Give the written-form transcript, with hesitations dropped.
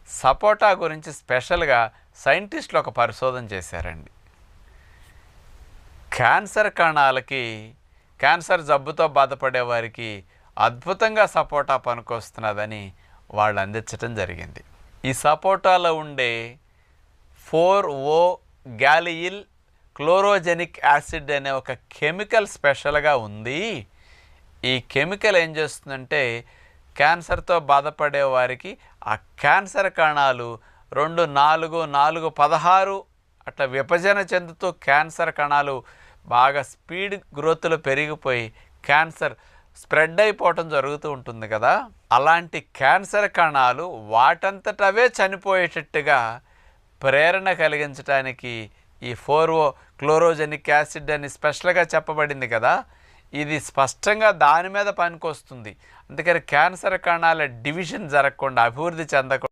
సపోటా గురించి స్పెషల్గా సైంటిస్టులు ఒక పరిశోధన చేశారండి. క్యాన్సర్ కణాలకి, క్యాన్సర్ జబ్బుతో బాధపడే వారికి అద్భుతంగా సపోటా పనికొస్తున్నదని వాళ్ళు అందించడం జరిగింది. ఈ సపోటాలో ఉండే 4O గ్యాలియిల్ క్లోరోజెనిక్ యాసిడ్ అనే ఒక కెమికల్ స్పెషల్గా ఉంది. ఈ కెమికల్ ఏం చేస్తుందంటే క్యాన్సర్తో బాధపడే వారికి ఆ క్యాన్సర్ కణాలు 2, 4, 4, 16 అట్లా విభజన చెందుతూ క్యాన్సర్ కణాలు బాగా స్పీడ్ గ్రోత్లో పెరిగిపోయి క్యాన్సర్ స్ప్రెడ్ అయిపోవటం జరుగుతూ ఉంటుంది కదా. అలాంటి క్యాన్సర్ కణాలు వాటంతటవే చనిపోయేటట్టుగా ప్రేరణ కలిగించడానికి ఈ 4O క్లోరోజెనిక్ యాసిడ్ అని స్పెషల్గా చెప్పబడింది కదా, ఇది స్పష్టంగా దాని మీద పనికొస్తుంది. అందుకని క్యాన్సర్ కణాల డివిజన్ జరగకుండా, అభివృద్ధి చెందకుండా